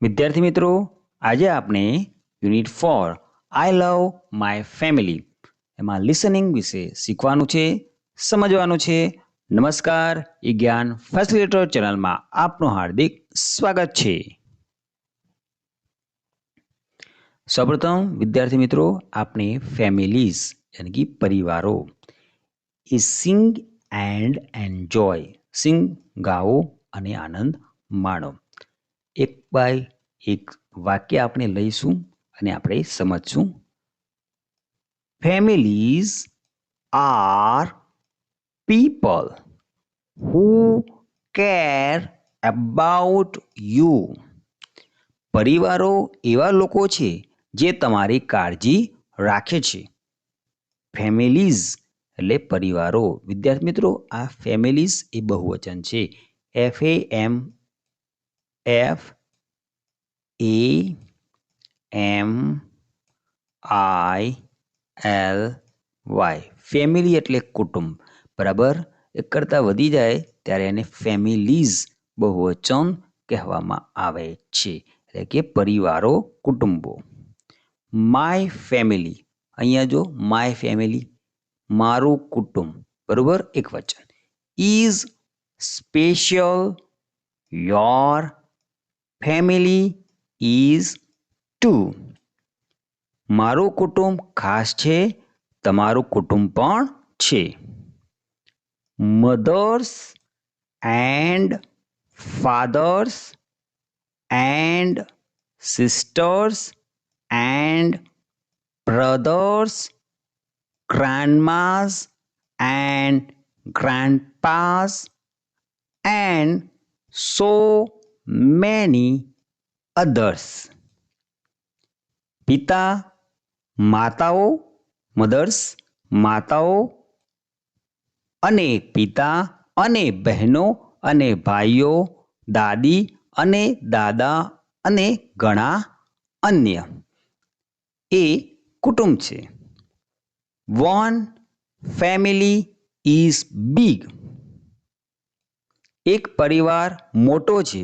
વિદ્યાર્થી મિત્રો, આજે આપણે unit 4 I love my family એમાં લિસનિંગ વિશે શીખવાનું છે, સમજવાનું છે. નમસ્કાર, ઈ જ્ઞાન ફેસિલિટેટર ચેનલમાં આપનું હાર્દિક સ્વાગત છે. સૌપ્રથમ વિદ્યાર્થી મિત્રો, આપણે ફેમિલીઝ યાની કે પરિવારો એ સિંગ એન્ડ એન્જોય, સિંગ ગાઓ અને આનંદ માણો. એક બાય એક વાક્ય આપણે લઈશું અને આપણે સમજશું. Families are people who care about you. પરિવારો એવા લોકો છે જે તમારી કાળજી રાખે છે. ફેમિલીઝ એટલે પરિવારો. વિદ્યાર્થી મિત્રો, આ ફેમિલીઝ એ બહુવચન છે. FAMILY. ફેમિલી એટલે કુટુંબ, બરાબર. એક કરતાં વધી જાય ત્યારે એને ફેમિલીઝ બહુવચન કહેવામાં આવે છે, એટલે કે પરિવારો, કુટુંબો. માય ફેમિલી, અહીંયા જો માય ફેમિલી, મારું કુટુંબ, બરોબર, એક વચન. Is special, your family is too. મારું કુટુંબ ખાસ છે, તમારું કુટુંબ પણ છે. Mothers and fathers and sisters and brothers, grandmas and grandpas and so many others. પિતા, માતાઓ, મધર્સ, માતાઓ અને પિતા અને બહેનો અને ભાઈઓ, દાદી અને દાદા અને ઘણા અન્ય એ કુટુંબ છે. One family is big. એક પરિવાર મોટો છે.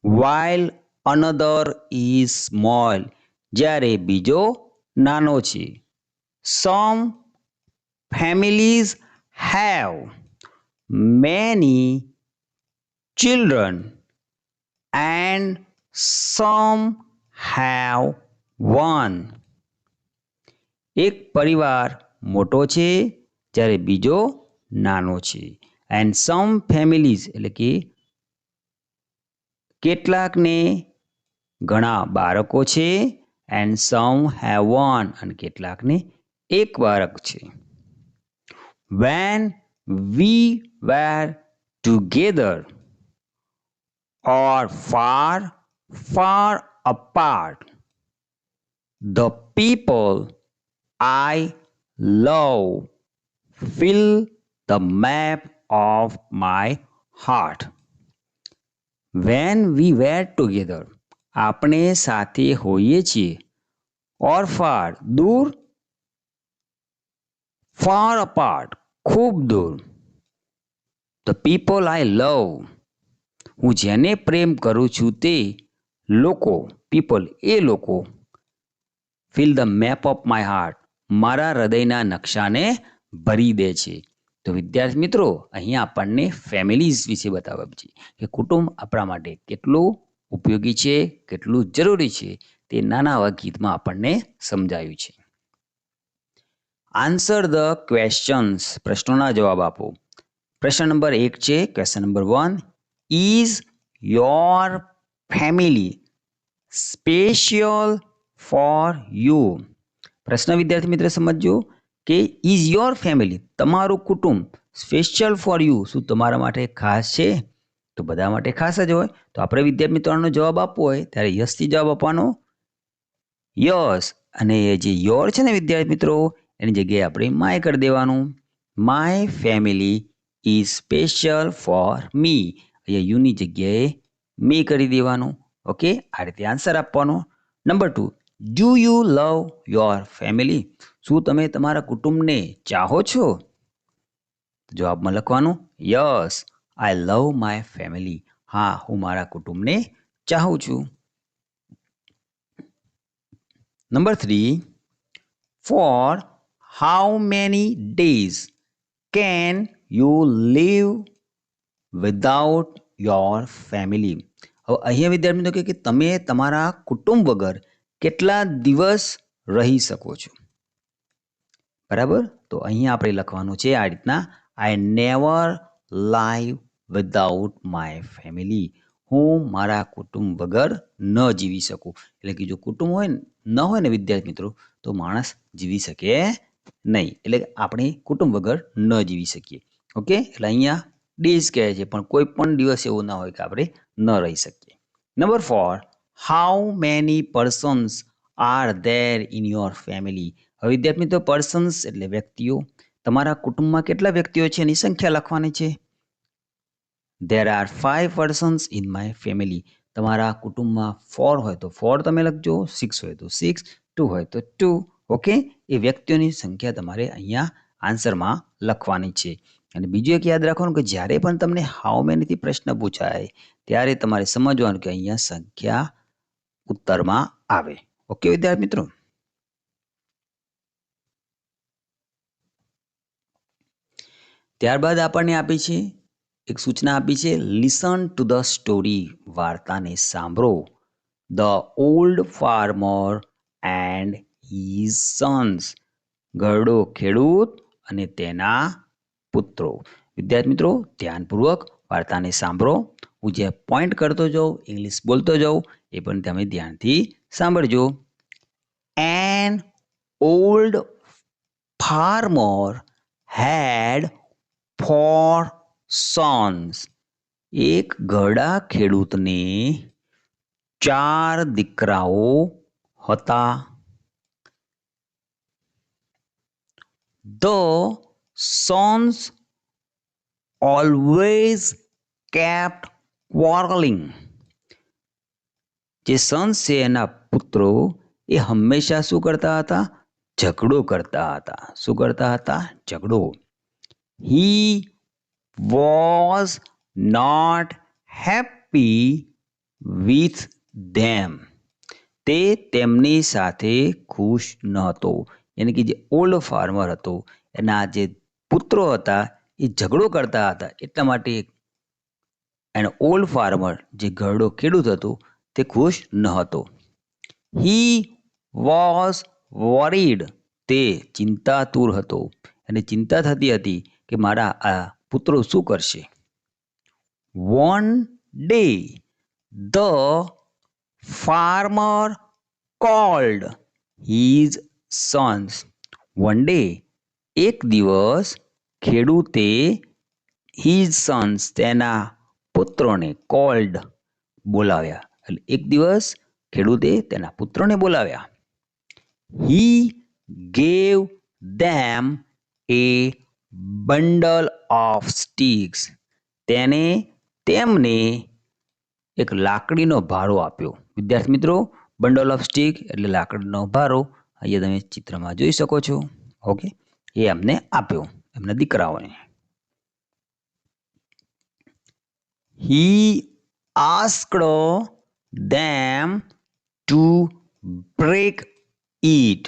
While another is small. જ્યારે બીજો નાનો છે. Some families have many children and some have one. એક પરિવાર મોટો છે જ્યારે બીજો નાનો છે. એન્ડ સમ ફેમિલીઝ એટલે કે કેટલાકને ઘણા બાળકો છે. એન્ડ સમ હેવ વન અને કેટલાકને એક બાળક છે. When we were together or far apart, the people I love fill the map of my heart. When we were together, આપણે સાથે હોઈએ છીએ. or far, દૂર. far apart, ખૂબ દૂર. the people I love, હું જેને પ્રેમ કરું છું તે લોકો, પીપલ એ લોકો, fill the map of my heart, મારા હૃદયના નકશાને ભરી દે છે. તો વિદ્યાર્થી મિત્રો, અહીંયા આપણને ફેમિલીઝ વિશે બતાવ્યું છે કે કુટુંબ આપણા માટે કેટલું ઉપયોગી છે, કેટલું જરૂરી છે, તે નાના એવા ગીતમાં આપણને સમજાયું છે. આન્સર ધ ક્વેશ્ચન્સ, પ્રશ્નોના જવાબ આપો. પ્રશ્ન નંબર 1 છે, question number 1, is your family special for you? પ્રશ્ન વિદ્યાર્થી મિત્ર સમજજો કે ઇઝ યોર ફેમિલી, તમારું કુટુંબ, સ્પેશિયલ ફોર યુ, શું તમારા માટે ખાસ છે? તો બધા માટે ખાસ જ હોય. તો આપણે વિદ્યાર્થી મિત્રોનો જવાબ આપવો હોય ત્યારે યસથી જવાબ આપવાનો. યસ, અને જે યોર છે ને વિદ્યાર્થી મિત્રો, એની જગ્યાએ આપણે માય કરી દેવાનું. My family is special for me. અહીંયા યુની જગ્યાએ મી કરી દેવાનું. ઓકે, આ રીતે આન્સર આપવાનો. Number 2, do you love your family? શું તમે તમારા કુટુંબને ચાહો છો? જવાબમાં લખવાનું yes, I love my family. હા, હું મારા કુટુંબને ચાહું છું. Number 3, for how many days can you live without your family? હવે અહીંયા વિદ્યાર્થી મિત્રો કે તમે તમારા કુટુંબ વગર કેટલા દિવસ રહી શકો છો? બરાબર, તો અહીંયા આપણે લખવાનું છે આ રીતના, I never live without my family. હું મારા કુટુંબ વગર ન જીવી શકું. એટલે કે જો કુટુંબ હોય ન હોય ને વિદ્યાર્થી મિત્રો, તો માણસ જીવી શકે નહીં. એટલે આપણે કુટુંબ વગર ન જીવી શકીએ. ઓકે, એટલે અહીંયા ડેઝ કહે છે, પણ કોઈ પણ દિવસ એવો ના હોય કે આપણે ન રહી શકીએ. Number 4, how many persons are there in your family? હવે વિદ્યાર્થી મિત્રો, પર્સન્સ એટલે વ્યક્તિઓ. તમારા કુટુંબમાં કેટલા વ્યક્તિઓ છે એની સંખ્યા લખવાની છે. There are 5 persons in my family. તમારા કુટુંબમાં 4 હોય તો 4 તમે લખજો, 6 હોય તો 6, 2 હોય તો 2. ઓકે, એ વ્યક્તિઓની સંખ્યા તમારે અહીંયા આન્સરમાં લખવાની છે. અને બીજું એક યાદ રાખવાનું કે જ્યારે પણ તમને હાઉ મેનીથી પ્રશ્ન પૂછાય ત્યારે તમારે સમજવાનું કે અહીંયા સંખ્યા ઉત્તરમાં આવે. ઓકે વિદ્યાર્થી મિત્રો. ત્યારબાદ આપણને આપી છે એક સૂચના આપી છે, લિસન ટુ ધ સ્ટોરી. વાર્તાને સાંભળો. The old farmer and his sons. ઘરડો ખેડૂત અને તેના પુત્રો. વિદ્યાર્થી મિત્રો, ધ્યાનપૂર્વક વાર્તાને સાંભળો. હું જે પોઈન્ટ કરતો જાઉં, ઇંગ્લિશ બોલતો જાઉં, એ પણ તમે ધ્યાનથી સાંભળજો. An old farmer had 4 sons. એક ઘરડા ખેડૂતને 4 દીકરાઓ હતા. The sons always kept quarreling. જે સન્સ છે એના પુત્રો એ હંમેશા શું કરતા હતા? ઝઘડો કરતા હતા. શું કરતા હતા? ઝઘડો. He was not happy with them. તે તેમની સાથે ખુશ ન હતો. યાની કે જે ઓલ્ડ ફાર્મર હતો એના જે પુત્રો હતા એ ઝઘડો કરતા હતા, એટલા માટે એનો ઓલ્ડ ફાર્મર જે ઘરડો ખેડૂત હતો તે ખુશ ન હતો. He was worried. તે ચિંતાતુર હતો. અને ચિંતા થતી હતી કે મારા આ પુત્રો શું કરશે. One day the farmer called his sons. One day, એક દિવસ ખેડૂતે his sons તેના પુત્રોને called બોલાવ્યા. એટલે એક દિવસ ખેડૂતે તેના પુત્રોને બોલાવ્યા. He gave them a bundle of sticks. તેને તેમને એક લાકડીનો ભારો આપ્યો. વિદ્યાર્થી મિત્રો, બંડલ ઓફ સ્ટીક એટલે લાકડીનો ભારો. અહીંયા તમે ચિત્રમાં જોઈ શકો છો. ઓકે, એ એમને આપ્યો એમના દીકરાઓને. He asked them to break it.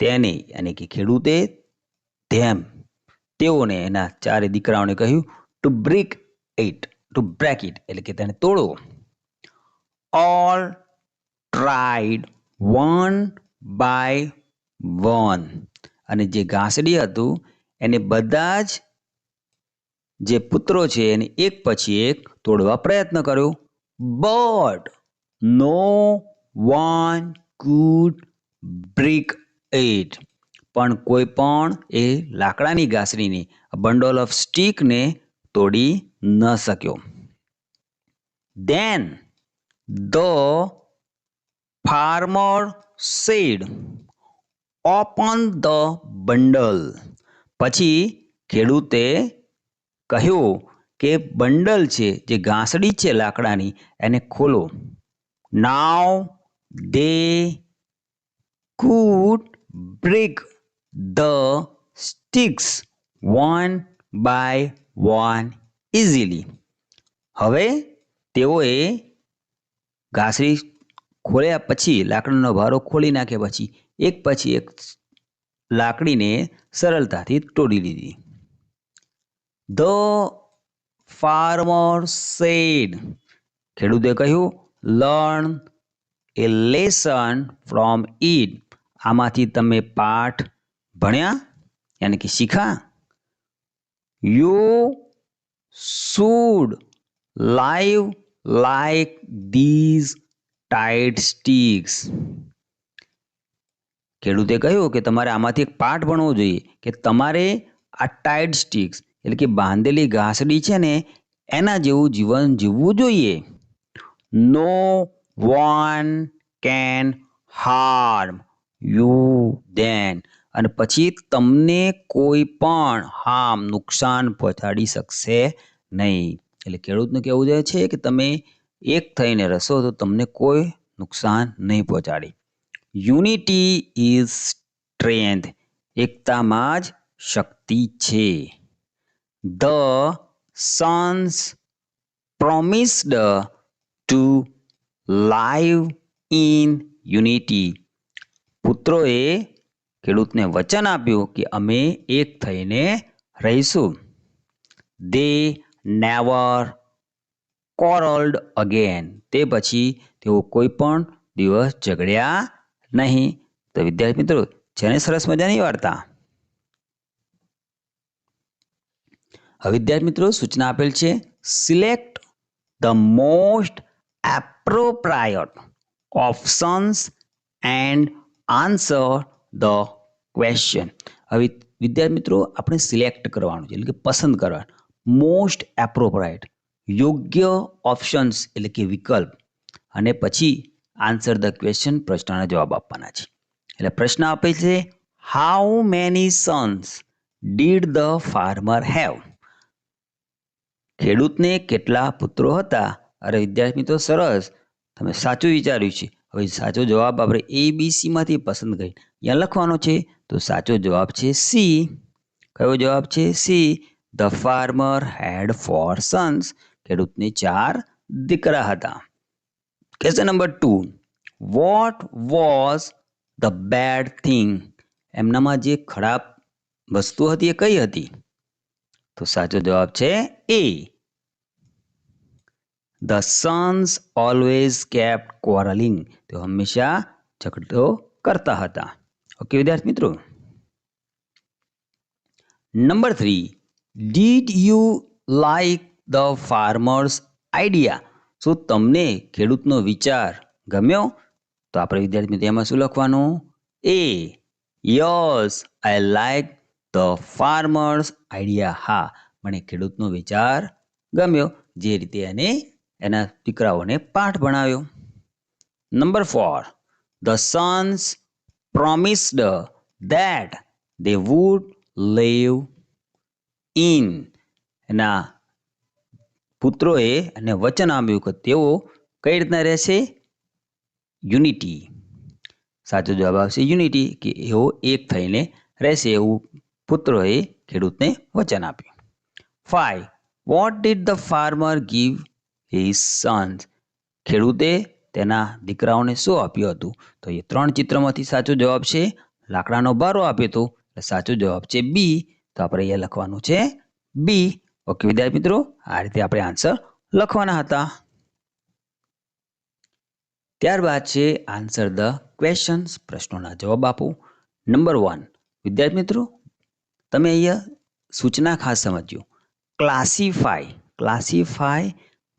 તેને એટલે કે ખેડૂતે તેઓને એના 4 દીકરાઓને કહ્યું to break it. To break it એટલે કે તેને તોડો. All tried one by one. અને જે ઘાસડી હતું એને બધા જ જે પુત્રો છે એને એક પછી એક તોડવા પ્રયત્ન કર્યો. But no one could break it. પણ કોઈ પણ એ લાકડાની ઘાસડીને, બંડલ ઓફ સ્ટીકને તોડી ન શક્યો. Then the farmer said, open the bundle. પછી ખેડૂતે કહ્યું કે બંડલ છે જે ઘાસડી છે લાકડાની એને ખોલો. Now they could break the sticks one by one easily. હવે તેઓએ ઘાસડી ખોલ્યા પછી લાકડાનો ભારો ખોલી નાખ્યા પછી એક લાકડીને સરળતાથી તોડી લીધી. ધ ફાર્મર સેડ, ખેડૂતે કહ્યું, learn a lesson from it, આમાંથી તમે પાઠ ભણ્યા યાની કે શીખા. You should live like these tied sticks, ખેડૂતે કહ્યું કે તમારે આમાંથી એક પાઠ ભણવો જોઈએ કે તમારે આ ટાઈડ સ્ટિક્સ એટલે કે બાંધેલી ઘાસડી છે ને એના જેવું જીવન જીવવું જોઈએ. No one can harm you then, અને પછી તમને કોઈ પણ નુકસાન પહોંચાડી શકશે નહીં. એટલે ખેડૂતને કહેવું જોઈએ છે કે તમે એક થઈને રહેશો તો તમને કોઈ નુકસાન નહીં પહોંચાડે. યુનિટી ઇઝ સ્ટ્રેન્થ, એકતામાં જ શક્તિ છે. The sons promised to live in unity, પુત્રોએ ખેડૂતને વચન આપ્યું કે અમે એક થઈને રહીશું. દે નેવર quarreled again, તે પછી તેઓ કોઈ પણ દિવસ ઝઘડ્યા નહીં. તો વિદ્યાર્થી મિત્રો છે ને સરસ મજાની વાર્તા. હવે વિદ્યાર્થી મિત્રો સૂચના આપેલ છે, select the most appropriate options and answer the question. હવે વિદ્યાર્થી મિત્રો આપણે સિલેક્ટ કરવાનું છે એટલે કે પસંદ કરવાનું. મોસ્ટ એપ્રોપ્રિએટ યોગ્ય ઓપ્શન્સ એટલે કે વિકલ્પ, અને પછી આન્સર ધ ક્વેશ્ચન પ્રશ્નના જવાબ આપવાના છે. એટલે પ્રશ્ન આપે છે, how many Sons did the farmer have, ખેડૂતને કેટલા પુત્રો હતા. અરે વિદ્યાર્થી મિત્રો સરસ, તમે સાચું વિચાર્યું છે. હવે સાચો જવાબ આપણે ABC માંથી પસંદ કરી અહીંયા લખવાનો છે. તો સાચો જવાબ છે સી. કયો જવાબ છે? C. The farmer had 4 Sons, ખેડૂતને 4 દીકરા હતા. Question number 2, what was the bad thing, એમનામાં જે ખરાબ વસ્તુ હતી એ કઈ હતી? તો સાચો જવાબ છે એ. ધ સન્સ ઓલવેઝ કેપ્ટ ક્વોરલિંગ, તેઓ હંમેશા ઝઘડો કરતા હતા. ઓકે વિદ્યાર્થી મિત્રો. Number 3, did you like the farmer's idea, શું તમને ખેડૂતનો વિચાર ગમ્યો? તો આપણે વિદ્યાર્થી મિત્રો એમાં શું લખવાનું? A. Yes I like the farmer's idea, હા મને ખેડૂતનો વિચાર ગમ્યો, જે રીતે એને એના દીકરાઓને પાઠ ભણાવ્યો. Number 4, the sons promised that they would live in, એના પુત્રોએ એને વચન આપ્યું કે તેઓ કઈ રીતના રહેશે? યુનિટી. સાચો જવાબ આવશે યુનિટી, કે એઓ એક થઈને રહેશે એવું પુત્રોએ ખેડૂતને વચન આપ્યું. 5, what did the farmer give his sons, ખેડૂતે તેના દીકરાઓને શું આપ્યું હતું? તો એ 3 ચિત્રમાંથી સાચો જવાબ છે લાકડાનો ભારો આપ્યો હતો. સાચો જવાબ છે બી. તો આપણે અહીંયા લખવાનું છે બી. ઓકે વિદ્યાર્થી મિત્રો, આ રીતે આપણે આન્સર લખવાના હતા. ત્યારબાદ છે આન્સર ધ ક્વેશ્ચન્સ, પ્રશ્નોના જવાબ આપો. નંબર 1, વિદ્યાર્થી મિત્રો તમે અહીંયા સૂચના ખાસ સમજજો. ક્લાસિફાય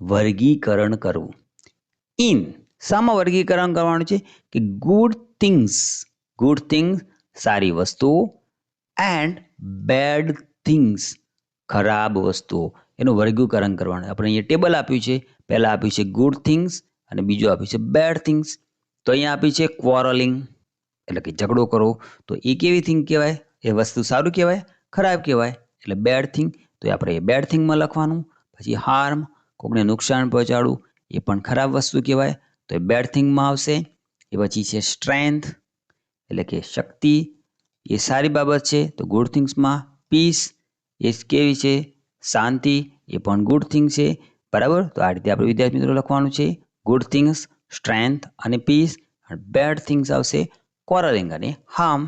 વર્ગીકરણ કરવું. ઇન શામાં વર્ગીકરણ કરવાનું છે? કે ગુડ થિંગ્સ સારી વસ્તુઓ, એન્ડ બેડ થિંગ્સ ખરાબ વસ્તુઓ, એનું વર્ગીકરણ કરવાનું. આપણે અહીંયા ટેબલ આપ્યું છે. પહેલા આપ્યું છે ગુડ થિંગ્સ અને બીજું આપ્યું છે બેડ થિંગ્સ. તો અહીંયા આપ્યું છે ક્વોરલિંગ એટલે કે ઝઘડો કરો. તો એ કેવી થિંગ કહેવાય? એ વસ્તુ સારું કહેવાય? ખરાબ કહેવાય? એટલે બેડ થિંગ. તો આપણે એ બેડ થિંગમાં લખવાનું. પછી હાર્મ, કોઈને નુકસાન પહોંચાડવું, એ પણ ખરાબ વસ્તુ કહેવાય. તો એ બેડ થિંગમાં આવશે. એ પછી છે સ્ટ્રેન્થ એટલે કે શક્તિ, એ સારી બાબત છે તો ગુડ થિંગ્સમાં. પીસ એ કેવી છે? શાંતિ, એ પણ ગુડ થિંગ છે. બરાબર. તો આ રીતે આપણે વિદ્યાર્થી મિત્રો લખવાનું છે ગુડ થિંગ્સ સ્ટ્રેન્થ અને પીસ. બેડ થિંગ્સ આવશે ક્વોરલિંગ અને હાર્મ.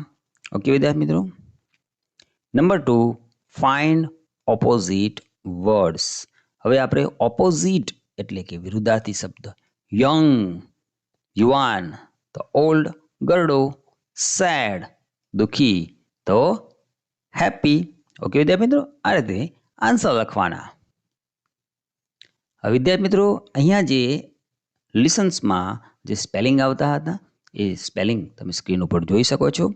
ઓકે વિદ્યાર્થી મિત્રો. Number 2, find opposite words. હવે આપણે ઓપોઝિટ એટલે કે વિરુદ્ધાર્થી શબ્દ. યંગ યુવાન તો ઓલ્ડ, ગરડો, સેડ દુઃખી તો હેપી. ઓકે વિદ્યાર્થી મિત્રો, આ રીતે આન્સર લખવાના. વિદ્યાર્થી મિત્રો, અહીંયા જે લિસન્સમાં જે સ્પેલિંગ આવતા હતા એ સ્પેલિંગ તમે સ્ક્રીન ઉપર જોઈ શકો છો.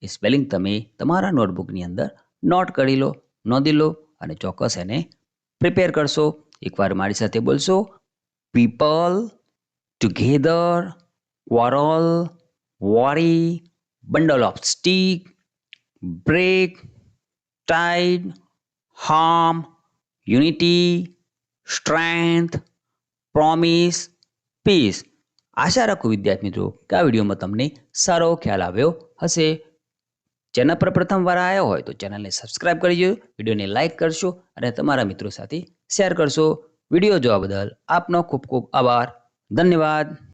એ સ્પેલિંગ તમે તમારા નોટબુકની અંદર નોટ કરી લો, નોંધી લો અને ચોક્કસ એને પ્રિપેર કરશો. એકવાર મારી સાથે બોલશો. People, together, quarrel, worry, bundle of stick, break, tide, harm, unity, strength, promise, peace. આશા રાખું વિદ્યાર્થી મિત્રો કે આ વિડીયોમાં તમને સારો ખ્યાલ આવ્યો હશે. ચેનલ પર પ્રથમવાર આવ્યો હોય તો ચેનલને સબસ્ક્રાઇબ કરજો, વિડીયોને લાઇક કરશો અને તમારા મિત્રો સાથે શેર કરશો. વિડીયો જોવા બદલ આપનો ખૂબ ખૂબ આભાર. ધન્યવાદ.